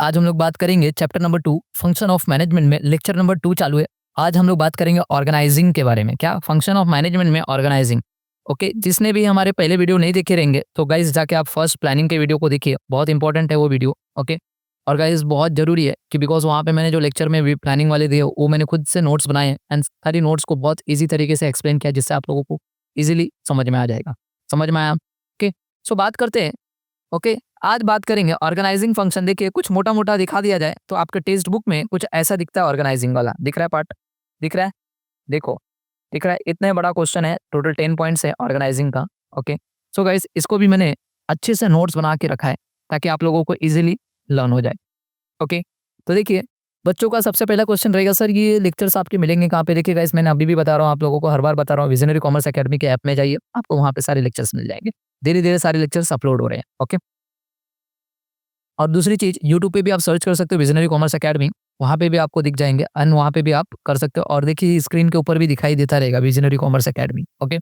आज हम लोग बात करेंगे chapter number 2 function of management में लेक्चर नंबर 2 चालू है। आज हम लोग बात करेंगे ऑर्गेनाइजिंग के बारे में। क्या फंक्शन ऑफ मैनेजमेंट में ऑर्गेनाइजिंग। ओके, जिसने भी हमारे पहले वीडियो नहीं देखे रहेंगे तो गाइस जाके आप फर्स्ट प्लानिंग के वीडियो को देखिए, बहुत इंपॉर्टेंट है वो वीडियो। ओके, और गाइस बहुत जरूरी है कि बिकॉज वहाँ पे मैंने जो लेक्चर में भी प्लानिंग वाले दिए वो मैंने खुद से नोट्स बनाए हैं एंड सारी नोट्स को बहुत ईजी तरीके से एक्सप्लेन किया जिससे आप लोगों को ईजिली समझ में आ जाएगा। समझ में आया? ओके, सो बात करते हैं। ओके, आज बात करेंगे ऑर्गेनाइजिंग फंक्शन। देखिए कुछ मोटा मोटा दिखा दिया जाए तो आपके टेक्स्ट बुक में कुछ ऐसा दिखता है ऑर्गेनाइजिंग वाला। दिख रहा है पार्ट? दिख रहा है? देखो, दिख रहा है? इतना बड़ा क्वेश्चन है, टोटल 10 पॉइंट्स है ऑर्गेनाइजिंग का। ओके, सो गाइस इसको भी मैंने अच्छे से नोट्स बना के रखा है ताकि आप लोगों को इजीली लर्न हो जाए। ओके, तो देखिए बच्चों का सबसे पहला क्वेश्चन रहेगा, सर ये लेक्चर्स आपके मिलेंगे कहाँ पे? देखिए गाइस मैंने अभी भी बता रहा हूँ आप लोगों को, हर बार बता रहा हूँ, विजनरी कॉमर्स एकेडमी के ऐप में जाइए, आपको वहाँ पे सारे लेक्चर्स मिल जाएंगे। धीरे धीरे सारे लेक्चर्स अपलोड हो रहे हैं। ओके, और दूसरी चीज़ यूट्यूब पे भी आप सर्च कर सकते हो विजनरी कॉमर्स एकेडमी, वहाँ पे भी आपको दिख जाएँगे एंड वहाँ पे भी आप कर सकते हो। और देखिए स्क्रीन के ऊपर भी दिखाई देता रहेगा विजनरी कॉमर्स एकेडमी। ओके,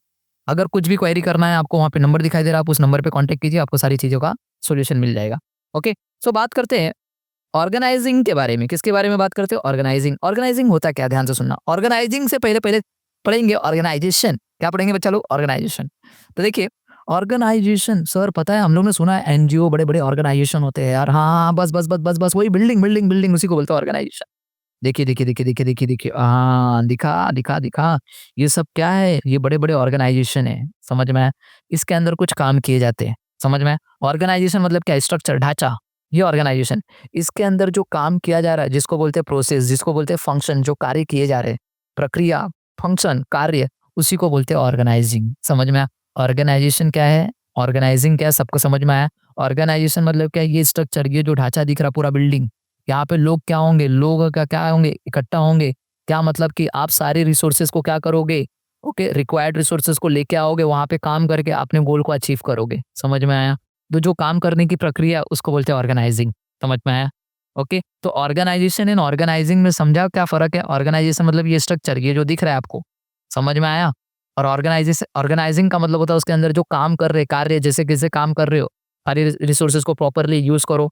अगर कुछ भी क्वेरी करना है आपको वहाँ पे नंबर दिखाई दे रहा है, आप उस नंबर पे कॉन्टैक्ट कीजिए, आपको सारी चीज़ों का सॉल्यूशन मिल जाएगा। ओके, सो बात करते हैं ऑर्गेनाइजिंग के बारे में। किसके बारे में बात करते हो? ऑर्गेनाइजिंग। ऑर्गेनाइजिंग होता क्या? ध्यान से सुनना। ऑर्गेनाइजिंग से पहले पहले पढ़ेंगे ऑर्गेनाइजेशन। क्या पढ़ेंगे बच्चा लोग? ऑर्गेनाइजेशन। तो देखिए ऑर्गेनाइजेशन, सर पता है हम लोग ने सुना है एनजीओ बड़े बड़े ऑर्गेनाइजेशन होते हैं यार। हाँ हाँ, बस बस बस बस बस वही बिल्डिंग बिल्डिंग बिल्डिंग, उसी को बोलते हैं ऑर्गेनाइजेशन। देखिए देखिए देखिए देखिए देखिए देखिए, हाँ दिखा दिखा दिखा, ये सब क्या है? ये बड़े बड़े ऑर्गेनाइजेशन है। समझ में आया? इसके अंदर कुछ काम किए जाते हैं। समझ में आया? ऑर्गेनाइजेशन मतलब क्या? स्ट्रक्चर, ढांचा। ये ऑर्गेनाइजेशन, इसके अंदर जो काम किया जा रहा है जिसको बोलते हैं प्रोसेस, जिसको बोलते हैं फंक्शन, जो कार्य किए जा रहे हैं, प्रक्रिया, फंक्शन, कार्य, उसी को बोलते हैं ऑर्गेनाइजिंग। समझ में आया? ऑर्गेनाइजेशन क्या है, ऑर्गेनाइजिंग क्या है, सबको समझ में आया? ऑर्गेनाइजेशन मतलब क्या है? ये स्ट्रक्चर, ये जो ढांचा दिख रहा पूरा बिल्डिंग, यहाँ पे लोग क्या होंगे, लोग का क्या होंगे, इकट्ठा होंगे। क्या मतलब कि आप सारे रिसोर्सेज को क्या करोगे? ओके, रिक्वायर्ड रिसोर्सेज को लेके आओगे, वहां पे काम करके अपने गोल को अचीव करोगे। समझ में आया? तो जो काम करने की प्रक्रिया उसको बोलते हैं ऑर्गेनाइजिंग। समझ में आया? ओके, तो ऑर्गेनाइजेशन एंड ऑर्गेनाइजिंग में समझा क्या फर्क है? ऑर्गेनाइजेशन मतलब ये स्ट्रक्चर, ये जो दिख रहा है आपको, समझ में आया? और ऑर्गेनाइजेशन, ऑर्गेनाइजिंग का मतलब होता है उसके अंदर जो काम कर रहे, कार्य जैसे कैसे काम कर रहे हो, सारे रिसोर्सेज को प्रॉपरली यूज करो।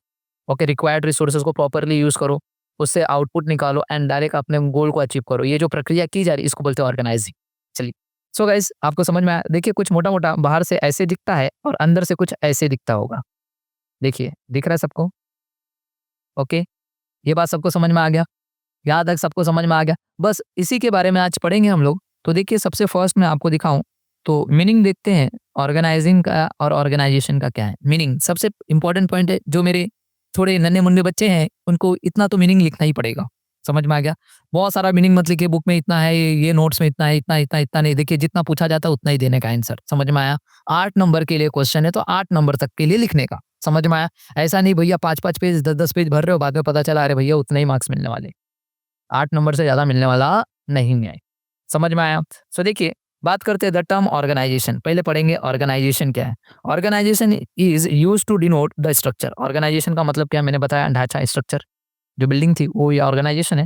ओके, रिक्वायर्ड रिसोर्सेज को प्रॉपरली यूज करो, उससे आउटपुट निकालो एंड डायरेक्ट अपने गोल को अचीव करो। ये जो प्रक्रिया की जा रही है इसको बोलते हैं ऑर्गेनाइजिंग। चलिए, सो गाइस आपको समझ में आया? देखिए कुछ मोटा मोटा बाहर से ऐसे दिखता है और अंदर से कुछ ऐसे दिखता होगा। देखिए दिख रहा है सबको? ओके, ये बात सबको समझ में आ गया? यहाँ तक सबको समझ में आ गया? बस इसी के बारे में आज पढ़ेंगे हम लोग। तो देखिए सबसे फर्स्ट मैं आपको दिखाऊं तो मीनिंग देखते हैं ऑर्गेनाइजिंग का और ऑर्गेनाइजेशन का क्या है मीनिंग। सबसे इंपॉर्टेंट पॉइंट है, जो मेरे थोड़े नन्हे मुन्ने बच्चे हैं उनको इतना तो मीनिंग लिखना ही पड़ेगा। समझ में आ गया? बहुत सारा मीनिंग मत लिखिए, बुक में इतना है, ये नोट्स में इतना है, इतना इतना इतना नहीं। देखिए जितना पूछा जाता है उतना ही देने का आंसर। समझ में आया? 8 नंबर के लिए क्वेश्चन है तो 8 नंबर तक के लिए लिखने का। समझ में आया? ऐसा नहीं भैया 5-5 पेज 10-10 पेज भर रहे हो, बाद में पता चला अरे भैया उतने ही मार्क्स मिलने वाले, 8 नंबर से ज़्यादा मिलने वाला नहीं है। समझ में आया? सो देखिए बात करते हैं द टर्म ऑर्गेनाइजेशन। पहले पढ़ेंगे ऑर्गेनाइजेशन क्या है। Organisation is used to denote the structure. Organisation का मतलब क्या? मैंने बताया ढांचा, स्ट्रक्चर। जो बिल्डिंग थी वो ये ऑर्गेनाइजेशन है।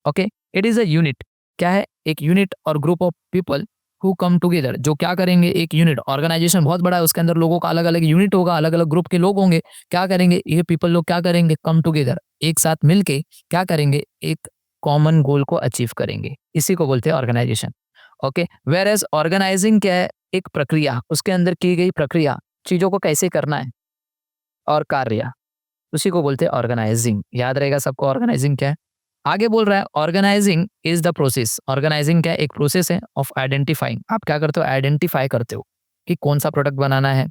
Okay, it is a unit. क्या है? एक यूनिट और group of people who come together. जो क्या करेंगे? एक यूनिट, ऑर्गेनाइजेशन बहुत बड़ा है, उसके अंदर लोगों का अलग अलग यूनिट होगा, अलग अलग ग्रुप के लोग होंगे। क्या करेंगे? ये पीपल लोग क्या करेंगे? कम टुगेदर, एक साथ मिलके क्या करेंगे? एक कॉमन गोल को अचीव करेंगे। इसी को बोलते हैं organisation. Okay, whereas organising क्या है? एक प्रक्रिया, उसके अंदर की गई प्रक्रिया, चीजों को कैसे करना है और कार्य, उसी को बोलते हैं ऑर्गेनाइजिंग। याद रहेगा सबको ऑर्गेनाइजिंग क्या है। आगे बोल रहा है organising is the process. Organising क्या है? एक प्रोसेस है ऑफ आइडेंटिफाइंग। आप क्या करते हो? आइडेंटिफाई करते हो कि कौन सा प्रोडक्ट बनाना है।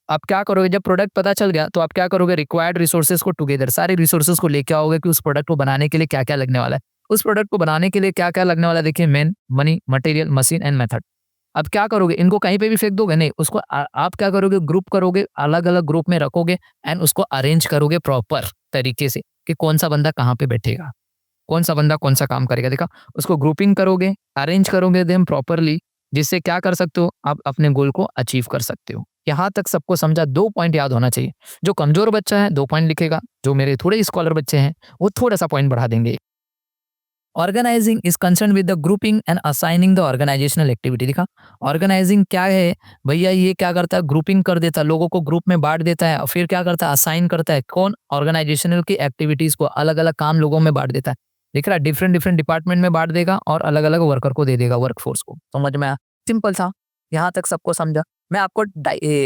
आप क्या करोगे? जब प्रोडक्ट पता चल गया तो आप क्या करोगे? रिक्वायर्ड रिसोर्सेज को टुगेदर, सारे रिसोर्सेज को लेके आओगे कि उस प्रोडक्ट को बनाने के लिए क्या क्या लगने वाला है। उस प्रोडक्ट को बनाने के लिए क्या क्या लगने वाला है? देखिए main, money, material, machine and method. अब क्या करोगे? इनको कहीं पे भी फेंक दोगे नहीं, उसको आप क्या करोगे? ग्रुप करोगे, अलग अलग ग्रुप में रखोगे एंड उसको अरेंज करोगे प्रॉपर तरीके से कि कौन सा बंदा कहाँ पे बैठेगा, कौन सा बंदा कौन सा काम करेगा। देखा, उसको ग्रुपिंग करोगे, अरेंज करोगे देम प्रॉपरली, जिससे क्या कर सकते हो? आप अपने गोल को अचीव कर सकते हो। यहाँ तक सबको समझा? 2 पॉइंट याद होना चाहिए। जो कमजोर बच्चा है 2 पॉइंट लिखेगा, जो मेरे थोड़े स्कॉलर बच्चे हैं वो थोड़ा सा पॉइंट बढ़ा देंगे। Organising is concern with the grouping and assigning the organisational activity. देखा ऑर्गेनाइजिंग क्या है भैया, ये क्या करता है, ग्रुपिंग कर देता है, लोगों को ग्रुप में बांट देता है, और फिर क्या करता है, असाइन करता है, कौन, ऑर्गेनाइजेशनल की एक्टिविटीज को अलग अलग काम लोगों में बांट देता है। देख रहा है, डिफरेंट डिफरेंट डिपार्टमेंट में बांट देगा और अलग अलग वर्कर को दे देगा, वर्कफोर्स को। समझ में आया, सिंपल था, यहाँ तक सबको समझा। मैं आपको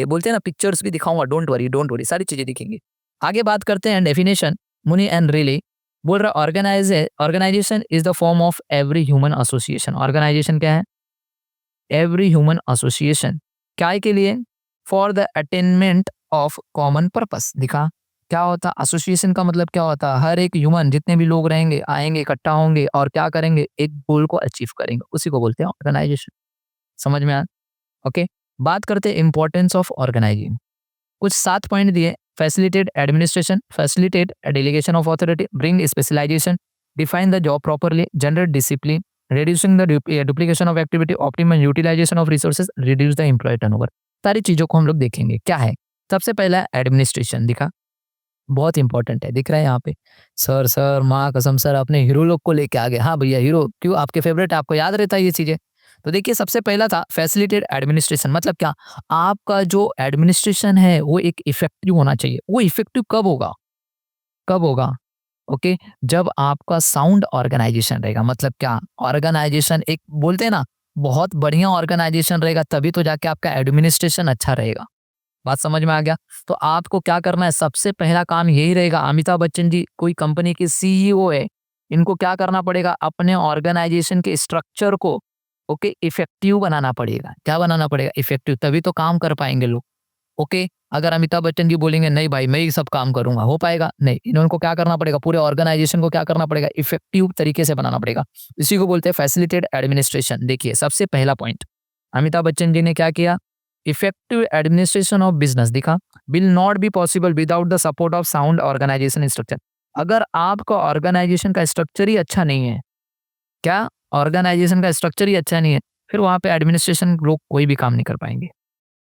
बोलते हैं ना, पिक्चर्स भी दिखाऊंगा, डोंट वरी, सारी चीजें दिखेंगी। आगे बात करते हैं डेफिनेशन, मुनि एंड रिली बोल रहा organisation is the form of every human association. Organisation क्या है, एवरी ह्यूमन एसोसिएशन, काय के लिए, for the attainment of common purpose. दिखा क्या होता, एसोसिएशन का मतलब क्या होता है, हर एक ह्यूमन, जितने भी लोग रहेंगे, आएंगे, इकट्ठा होंगे और क्या करेंगे, एक गोल को अचीव करेंगे, उसी को बोलते हैं ऑर्गेनाइजेशन। समझ में आया, ओके। बात करते हैं इंपॉर्टेंस ऑफ ऑर्गेनाइजिंग, कुछ 7 पॉइंट दिए। Facilitate administration, facilitate delegation of authority, bring specialisation, define the job properly, generate discipline, reducing the duplication of activity, optimum utilization of resources, reduce the employee turnover। सारी चीजों को हम लोग देखेंगे क्या है। सबसे पहला एडमिनिस्ट्रेशन, दिखा बहुत इंपॉर्टेंट है, दिख रहा है यहाँ पे। सर माँ कसम सर, अपने हीरो लोग को लेके आ गए। हाँ भैया, हीरो क्यों, आपके फेवरेट, आपको याद रहता है ये चीजें। तो देखिए सबसे पहला था फैसिलिटेट एडमिनिस्ट्रेशन, मतलब क्या, आपका जो एडमिनिस्ट्रेशन है वो एक इफेक्टिव होना चाहिए। वो इफेक्टिव कब होगा, कब होगा, ओके, जब आपका साउंड ऑर्गेनाइजेशन रहेगा। मतलब क्या, ऑर्गेनाइजेशन एक बोलते हैं ना, बहुत बढ़िया ऑर्गेनाइजेशन रहेगा तभी तो जाके आपका एडमिनिस्ट्रेशन अच्छा रहेगा। बात समझ में आ गया। तो आपको क्या करना है, सबसे पहला काम यही रहेगा। अमिताभ बच्चन जी कोई कंपनी के सीईओ है, इनको क्या करना पड़ेगा, अपने ऑर्गेनाइजेशन के स्ट्रक्चर को ओके इफेक्टिव बनाना पड़ेगा। क्या बनाना पड़ेगा, इफेक्टिव, तभी तो काम कर पाएंगे लोग। ओके, अगर अमिताभ बच्चन जी बोलेंगे नहीं भाई मैं ही सब काम करूंगा, हो पाएगा नहीं। इनको क्या करना पड़ेगा, पूरे ऑर्गेनाइजेशन को क्या करना पड़ेगा, इफेक्टिव तरीके से बनाना पड़ेगा। इसी को बोलते हैं फैसिलिटेट एडमिनिस्ट्रेशन। देखिए सबसे पहला पॉइंट अमिताभ बच्चन जी ने क्या किया, इफेक्टिव एडमिनिस्ट्रेशन ऑफ बिजनेस। दिखा will not be possible without the support of sound organisation structure. अगर आपका ऑर्गेनाइजेशन का स्ट्रक्चर ही अच्छा नहीं है, क्या, ऑर्गेनाइजेशन का स्ट्रक्चर ही अच्छा नहीं है, फिर वहां पे एडमिनिस्ट्रेशन लोग कोई भी काम नहीं कर पाएंगे।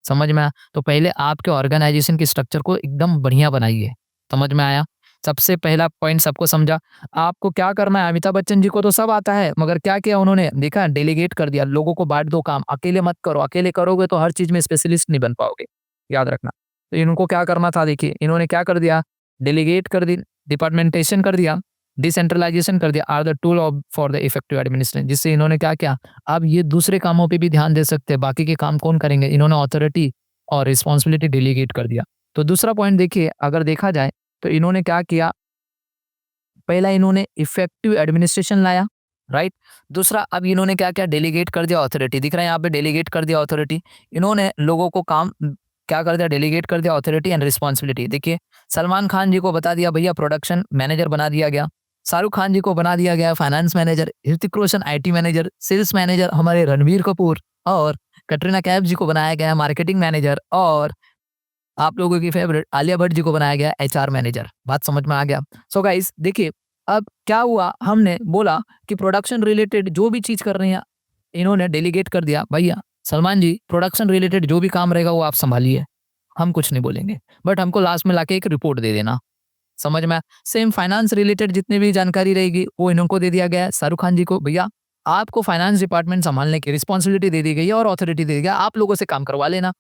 समझ में आया। तो पहले आपके ऑर्गेनाइजेशन के स्ट्रक्चर को एकदम बढ़िया बनाइए। समझ में आया, सबसे पहला पॉइंट सबको समझा। आपको क्या करना है, अमिताभ बच्चन जी को तो सब आता है, मगर क्या किया उन्होंने, देखा डेलीगेट कर दिया, लोगों को बांट दो काम, अकेले मत करो, अकेले करोगे तो हर चीज में स्पेशलिस्ट नहीं बन पाओगे, याद रखना। तो इनको क्या करना था, देखिए इन्होंने क्या कर दिया, डेलीगेट कर दी, डिपार्टमेंटेशन कर दिया, डिसेंट्रलाइजेशन कर दिया, are the tool of for the effective administration. जिससे इन्होंने क्या किया, अब ये दूसरे कामों पे भी ध्यान दे सकते हैं, बाकी के काम कौन करेंगे, इन्होंने अथॉरिटी और रिस्पॉन्सिबिलिटी डेलीगेट कर दिया। तो दूसरा पॉइंट देखिए, अगर देखा जाए तो इन्होंने क्या किया, पहला इन्होंने इफेक्टिव एडमिनिस्ट्रेशन लाया, राइट। दूसरा अब इन्होंने क्या किया, डेलीगेट कर दिया अथॉरिटी। दिख रहा है यहाँ पे, डेलीगेट कर दिया अथॉरिटी। इन्होंने लोगों को काम क्या कर दिया, डेलीगेट कर दिया अथॉरिटी एंड रिस्पॉन्सिबिलिटी। देखिए सलमान खान जी को बता दिया भैया प्रोडक्शन मैनेजर बना दिया गया, शाहरुख खान जी को बना दिया गया finance manager, Hrithik Roshan IT manager, sales manager हमारे रणबीर कपूर और कटरीना कैफ जी को बनाया गया मार्केटिंग मैनेजर, और आप लोगों की फेवरेट आलिया भट्ट जी को बनाया गया एचआर मैनेजर। बात समझ में आ गया। सो गाइस देखिए, अब क्या हुआ, हमने बोला कि प्रोडक्शन रिलेटेड जो भी चीज कर रहे हैं, इन्होंने डेलीगेट कर दिया, भैया सलमान जी प्रोडक्शन रिलेटेड जो भी काम रहेगा वो आप संभालिए, हम कुछ नहीं बोलेंगे, बट हमको लास्ट में लाके एक रिपोर्ट दे देना। समझ में आया? सेम फाइनेंस रिलेटेड जितनी भी जानकारी रहेगी वो इनको दे दिया गया है। शाहरुख खान जी को, भैया आपको फाइनेंस डिपार्टमेंट संभालने की रिस्पॉन्सिबिलिटी दे दी गई है और अथॉरिटी दे दी गई है, आप लोगों से काम करवा लेना।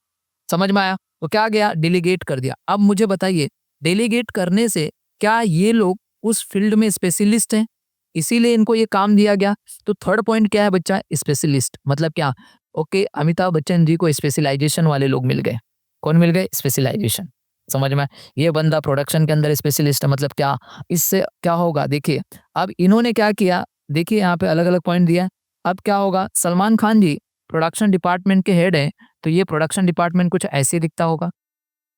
समझ में आया? तो क्या गया, डेलीगेट कर दिया। अब मुझे बताइए, डेलीगेट करने से क्या ये लोग उस फील्ड में स्पेशलिस्ट हैं, इसीलिए इनको ये काम दिया गया? तो थर्ड पॉइंट क्या है बच्चा, स्पेशलिस्ट मतलब क्या, ओके अमिताभ बच्चन जी को स्पेशलाइजेशन वाले लोग मिल गए। कौन मिल गए, स्पेशलाइजेशन। समझ में? ये बंदा प्रोडक्शन के अंदर स्पेशलिस्ट है, मतलब क्या, इससे क्या होगा, देखिए अब इन्होंने क्या किया, देखिए यहाँ पे अलग अलग पॉइंट दिया है। अब क्या होगा, सलमान खान जी प्रोडक्शन डिपार्टमेंट के हेड है, तो ये प्रोडक्शन डिपार्टमेंट कुछ ऐसे दिखता होगा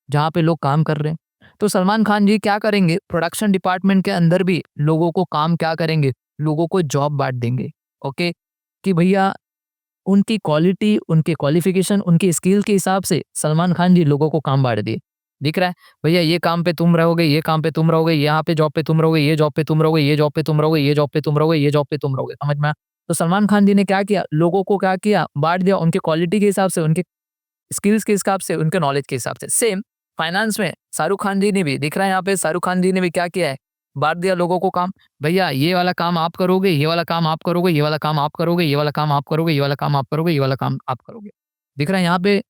जहाँ पे लोग काम कर रहे हैं। तो सलमान खान जी क्या करेंगे, प्रोडक्शन डिपार्टमेंट के अंदर भी लोगों को काम क्या करेंगे, लोगों को जॉब बांट देंगे। ओके, कि भैया उनकी क्वालिटी, उनके क्वालिफिकेशन, उनकी स्किल के हिसाब से सलमान खान जी लोगों को काम बांट दिए। दिख रहा है, भैया ये काम पे तुम रहोगे, ये काम पे तुम रहोगे, यहाँ पे जॉब पे तुम रहोगे, ये जॉब पे तुम रहोगे, ये जॉब पे तुम रहोगे, ये जॉब पे तुम रहोगे, ये जॉब पे तुम रहोगे। समझ में आया? तो सलमान खान जी ने क्या किया, लोगों को क्या किया, बांट दिया उनके क्वालिटी के हिसाब से, उनके स्किल्स के हिसाब से, उनके नॉलेज के हिसाब से। सेम फाइनेंस में शाहरुख खान जी ने भी, दिख रहा है यहाँ पे, शाहरुख खान जी ने भी क्या किया है, बांट दिया लोगों को काम, भैया ये वाला काम आप करोगे, ये वाला काम आप करोगे, ये वाला काम आप करोगे, ये वाला काम आप करोगे, ये वाला काम आप करोगे, ये वाला काम आप करोगे। दिख रहा है यहाँ पे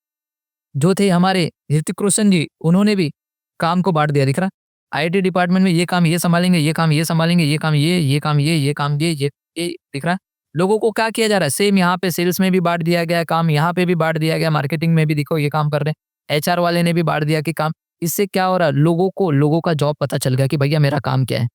जो थे हमारे ऋतिक रोशन जी, उन्होंने भी काम को बाँट दिया, दिख रहा है? आईटी डिपार्टमेंट में ये काम ये सँभालेंगे, ये काम ये सँभालेंगे, ये काम ये काम ये काम ये दिख रहा है? लोगों को क्या किया जा रहा है? सेम यहाँ पे सेल्स में भी बाँट दिया गया है काम, यहाँ पे भी बाँट दिया गया, मार्केटिंग में भी देखो ये काम कर रहे हैं। एचआर वाले ने भी बाँट दिया कि काम, इससे क्या हो रहा है? लोगों का जॉब पता चल गया कि भैया मेरा काम क्या है,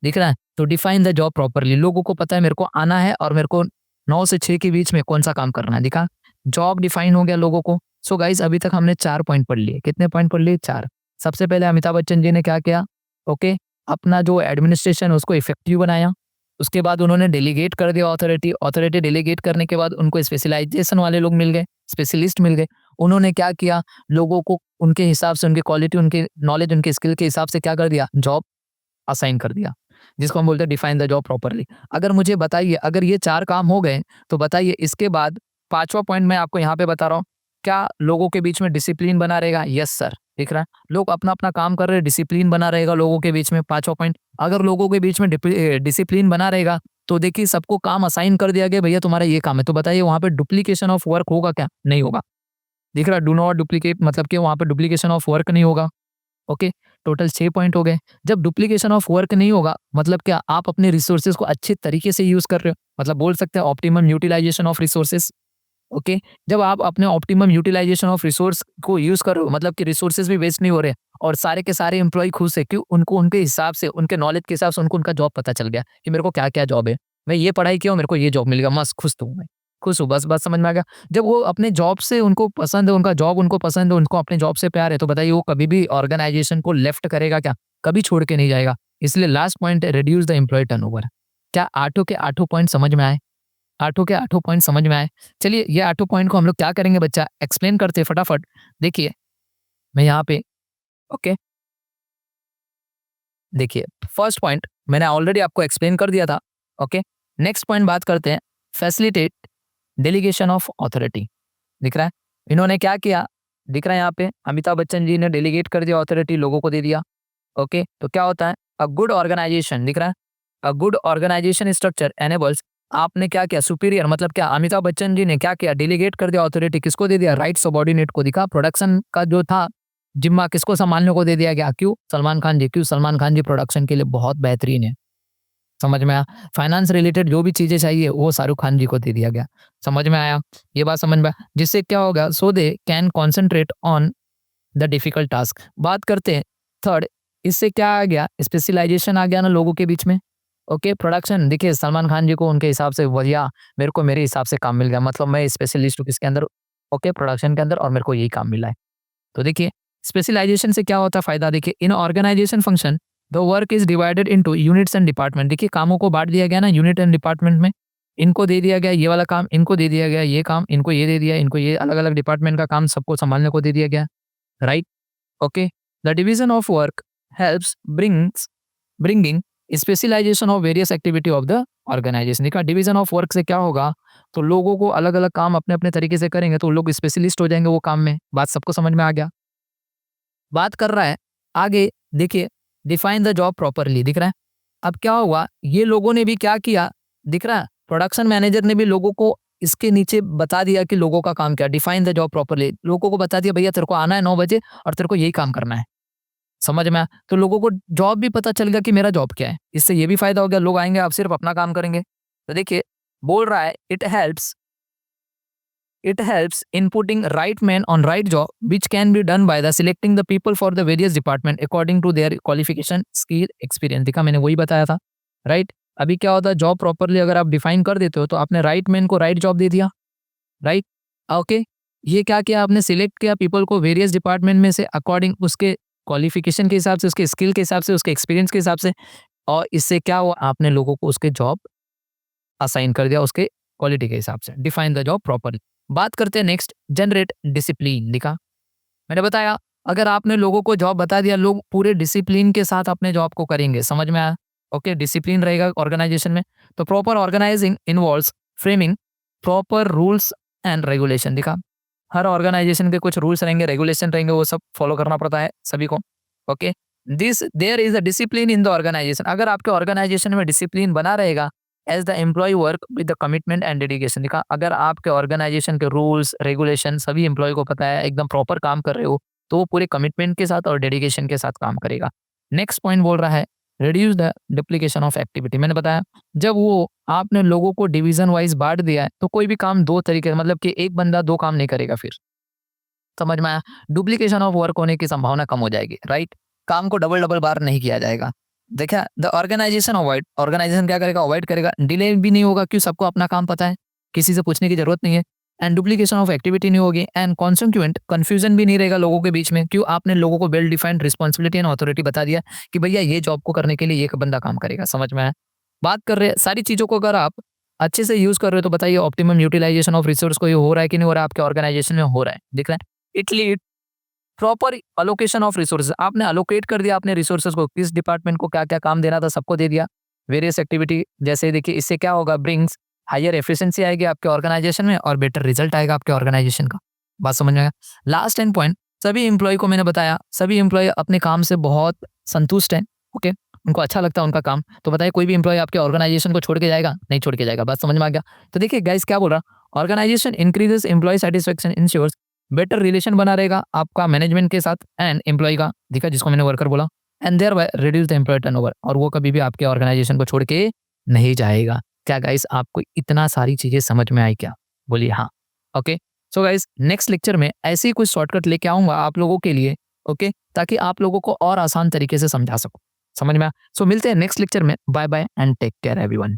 दिख रहा है? तो डिफाइन द जॉब प्रॉपरली, लोगों को पता है मेरे को आना है और मेरे को 9 से 6 के बीच में कौन-सा काम करना है, दिखा? जॉब डिफाइन हो गया लोगों को। सो गाइस अभी तक हमने 4 पॉइंट पढ़ लिए। कितने पॉइंट पढ़ लिए? 4। सबसे पहले अमिताभ बच्चन जी ने क्या किया? ओके, अपना जो एडमिनिस्ट्रेशन है उसको इफेक्टिव बनाया। उसके बाद उन्होंने डेलीगेट कर दिया अथॉरिटी, अथॉरिटी डेलीगेट करने के बाद उनको स्पेशलाइजेशन वाले लोग मिल गए, स्पेशलिस्ट मिल गए। उन्होंने क्या किया? लोगों को उनके हिसाब से, उनकी क्वालिटी, उनके नॉलेज, उनके स्किल के हिसाब से क्या कर दिया? जॉब असाइन कर दिया, जिसको हम बोलते हैं डिफाइन द जॉब प्रॉपरली। अगर मुझे बताइए, अगर ये 4 काम हो गए, तो बताइए इसके बाद 5वां पॉइंट मैं आपको यहाँ पे बता रहा हूँ, क्या लोगों के बीच में डिसिप्लिन बना रहेगा? यस सर, दिख रहा है? लोग अपना-अपना काम कर रहे हैं, डिसिप्लिन बना रहेगा लोगों के बीच में, 5वां पॉइंट। अगर लोगों के बीच में डिसिप्लिन बना रहेगा, तो देखिए सबको काम असाइन कर दिया गया, भैया तुम्हारा ये काम है, तो बताइए वहाँ पे डुप्लीकेशन ऑफ वर्क होगा क्या? नहीं होगा। दिख रहा है? डू नॉट डुप्लीकेट मतलब कि वहाँ पे डुप्लीकेशन ऑफ वर्क नहीं होगा। ओके, टोटल 6 पॉइंट हो गए। जब डुप्लीकेशन ऑफ वर्क नहीं होगा, मतलब क्या? आप अपने रिसोर्सेज़ को अच्छे तरीके से यूज़ कर रहे हो, मतलब बोल सकते हैं optimum utilisation of resources. Okay, जब आप अपने ऑप्टिमम यूटिलाइजेशन ऑफ रिसोर्स को यूज़ कर रहे हो, मतलब कि रिसोर्सेज़ भी वेस्ट नहीं हो रहे और सारे के सारे एम्प्लॉयी खुश है, क्यों? उनको उनके हिसाब से, उनके नॉलेज के हिसाब से उनको उनका जॉब पता चल गया कि मेरे को क्या-क्या जॉब है। मैं ये पढ़ाई किया हूँ, मेरे को ये जॉब मिल गया, मस्त खुश तो हूँ मैं। खुश हूँ, बस बात समझ में आ गया। जब वो अपने जॉब से उनको पसंद है, उनका जॉब उनको पसंद है, उनको अपने जॉब से प्यार है, तो बताइए वो कभी भी ऑर्गनाइज़ेशन को लेफ्ट करेगा क्या? कभी छोड़ के नहीं जाएगा। इसलिए लास्ट पॉइंट है रिड्यूस द एम्प्लॉयी टर्नओवर। क्या आठों के आठों पॉइंट समझ में आए? आठों के आठों पॉइंट समझ में आए? चलिए ये आठों पॉइंट को हम लोग क्या करेंगे बच्चा, एक्सप्लेन करते हैं फटाफट। देखिए, मैं यहाँ पे ओके, देखिए फर्स्ट पॉइंट मैंने ऑलरेडी आपको एक्सप्लेन कर दिया था। ओके, नेक्स्ट पॉइंट बात करते हैं, फैसिलिटेट डेलीगेशन ऑफ अथॉरिटी। दिख रहा है? इन्होंने क्या किया? दिख रहा है यहाँ पे अमिताभ बच्चन जी ने डेलीगेट कर दिया अथॉरिटी, लोगों को दे दिया। ओके, तो क्या होता है? अ गुड ऑर्गेनाइजेशन, दिख रहा है? A good organisation structure enables, आपने क्या किया? सुपीरियर मतलब क्या? अमिताभ बच्चन जी ने क्या किया? डेलीगेट कर दिया अथॉरिटी, किसको दे दिया? राइट सबऑर्डिनेट को। दिखा? प्रोडक्शन का जो था जिम्मा किसको संभालने को दे दिया गया? क्यों? सलमान खान जी। क्यों? सलमान खान जी प्रोडक्शन के लिए बहुत बेहतरीन है। समझ में आया? फाइनेंस रिलेटेड जो भी चीज़ें चाहिए वो शाहरुख खान जी को दे दिया गया। समझ में आया? ये बात समझ में आया? जिससे क्या होगा? So they can concentrate on the difficult task. बात करते हैं थर्ड, इससे क्या आ गया? स्पेशलाइजेशन आ गया ना लोगों के बीच में। ओके, प्रोडक्शन देखिए सलमान खान जी को उनके हिसाब से बढ़िया, मेरे को मेरे हिसाब से काम मिल गया, मतलब मैं स्पेशलिस्ट हूँ किसके अंदर? ओके, प्रोडक्शन के अंदर, और मेरे को यही काम मिला है। तो देखिए स्पेशलाइजेशन से क्या होता है फायदा? देखिए in organisation function the work is divided into units and department. देखिए कामों को बांट दिया गया ना यूनिट एंड डिपार्टमेंट में। इनको दे दिया गया ये वाला काम, इनको दे दिया गया ये काम, इनको ये दे दिया, इनको ये अलग अलग डिपार्टमेंट का काम सबको संभालने को दे दिया गया, right? Okay, the division of work helps bringing specialisation of various activity of the organisation. देखा डिवीजन ऑफ वर्क से क्या होगा? तो लोगों को अलग अलग काम अपने अपने तरीके से करेंगे तो लोग स्पेशलिस्ट हो जाएंगे वो काम में। बात सबको समझ में आ गया? बात कर रहा है आगे, देखिए डिफाइन द जॉब प्रॉपरली, दिख रहा है? अब क्या हुआ? ये लोगों ने भी क्या किया? दिख रहा है? प्रोडक्शन मैनेजर ने भी लोगों को इसके नीचे बता दिया कि लोगों का काम क्या है। डिफाइन द जॉब प्रॉपरली, लोगों को बता दिया भैया तेरे को आना है 9 बजे और तेरे को यही काम करना है। समझ में आया? तो लोगों को जॉब भी पता चल गया कि मेरा जॉब क्या है। इससे ये भी फायदा हो गया, लोग आएंगे आप सिर्फ अपना काम करेंगे। तो देखिए बोल रहा है it helps in putting right man on right job, which can be done by the selecting the people for the various department according to their qualification, skill, experience। देखा मैंने वही बताया था, राइट? अभी क्या होता है? जॉब प्रॉपरली अगर आप डिफाइन कर देते हो तो आपने राइट मैन को राइट जॉब दे दिया, राइट? ओके, ये क्या किया आपने? सिलेक्ट किया पीपल को वेरियस डिपार्टमेंट में से अकॉर्डिंग उसके क्वालिफिकेशन के हिसाब से, उसके स्किल के हिसाब से, उसके एक्सपीरियंस के हिसाब से, और इससे क्या हुआ? आपने लोगों को उसके जॉब असाइन कर दिया उसके क्वालिटी के हिसाब से। Define the job properly. बात करते हैं नेक्स्ट, जनरेट डिसिप्लिन। लिखा मैंने बताया, अगर आपने लोगों को जॉब बता दिया, लोग पूरे डिसिप्लिन के साथ अपने जॉब को करेंगे। समझ में आया? ओके, डिसिप्लिन रहेगा ऑर्गेनाइजेशन में। तो proper organising involves framing proper rules and regulation. दिखा हर ऑर्गेनाइजेशन के कुछ रूल्स रहेंगे, रेगुलेशन रहेंगे, वो सब फॉलो करना पड़ता है सभी को। Okay, this there is a discipline in the organisation. अगर आपके ऑर्गेनाइजेशन में डिसिप्लिन बना रहेगा, as the employ work with the commitment and dedication. देखा, अगर आपके ऑर्गेनाइजेशन के रूल्स रेगुलेशन सभी एम्प्लॉय को पता है, एकदम प्रॉपर काम कर रहे हो, तो वो पूरे कमिटमेंट के साथ और डेडिकेशन के साथ काम करेगा। नेक्स्ट पॉइंट बोल रहा है reduce the duplication of activity. मैंने बताया, जब वो आपने लोगों को डिवीजन वाइज बांट दिया है, तो कोई भी काम दो तरीके, मतलब कि एक बंदा दो काम नहीं करेगा, फिर समझ में आया? डुप्लीकेशन ऑफ वर्क होने की संभावना कम हो जाएगी, राइट? काम को डबल-डबल बार नहीं किया जाएगा। देखा, द ऑर्गेनाइजेशन अवॉइड, ऑर्गेनाइजेशन क्या करेगा? अवॉइड करेगा। डिले भी नहीं होगा, क्यों? सबको अपना काम पता है, किसी से पूछने की ज़रूरत नहीं है। एंड डुप्लीकेशन ऑफ एक्टिविटी नहीं होगी एंड कॉन्सिक्वेंट कन्फ्यूजन भी नहीं रहेगा लोगों के बीच में, क्यों? आपने लोगों को well defined responsibility and authority बता दिया कि भैया ये जॉब को करने के लिए एक बंदा काम करेगा। समझ में आया? बात कर रहे हैं सारी चीज़ों को, अगर आप अच्छे से यूज़ कर रहे हो तो बताइए ऑप्टिमम यूटिलाइजेशन ऑफ रिसोर्स को ये हो रहा है कि नहीं हो रहा है? आपके ऑर्गेनाइजेशन में हो रहा है, दिख रहा है? It lead proper allocation of resources. आपने अलोकेट कर दिया अपने रिसोर्सेज को, किस डिपार्टमेंट को क्या-क्या काम देना था सबको दे दिया। वेरियस एक्टिविटी, जैसे देखिए इससे क्या होगा? ब्रिंग्स हायर एफिशिएंसी आएगी आपके ऑर्गेनाइजेशन में और बेटर रिजल्ट आएगा आपके ऑर्गेनाइजेशन का। बात समझ में आया? लास्ट एंड पॉइंट, सभी एम्प्लॉयी को मैंने बताया, सभी एम्प्लॉयी अपने काम से बहुत संतुष्ट हैं, ओके? उनको अच्छा लगता है उनका काम। तो बताइए कोई भी एम्प्लॉयी आपके ऑर्गेनाइजेशन को छोड़ के जाएगा? नहीं छोड़ के जाएगा। बात समझ में आ गया? तो देखिए गाइस क्या बोल रहा, organisation increases employee satisfaction ensures better relation बना रहेगा आपका मैनेजमेंट के साथ एंड एम्प्लॉय का, देखा जिसको मैंने वर्कर बोला, and thereby reduce the employ turnover, और वो कभी भी आपके ऑर्गेनाइजेशन को छोड़ के नहीं जाएगा। क्या गाइस आपको इतना सारी चीजें समझ में आई क्या? बोलिए हाँ। Okay, so guys next lecture में ऐसे ही कुछ शॉर्टकट लेके आऊंगा आप लोगों के लिए, ओके, ताकि आप लोगों को और आसान तरीके से समझा सकूं। समझ में आया? सो मिलते हैं नेक्स्ट लेक्चर में। Bye bye and take care everyone.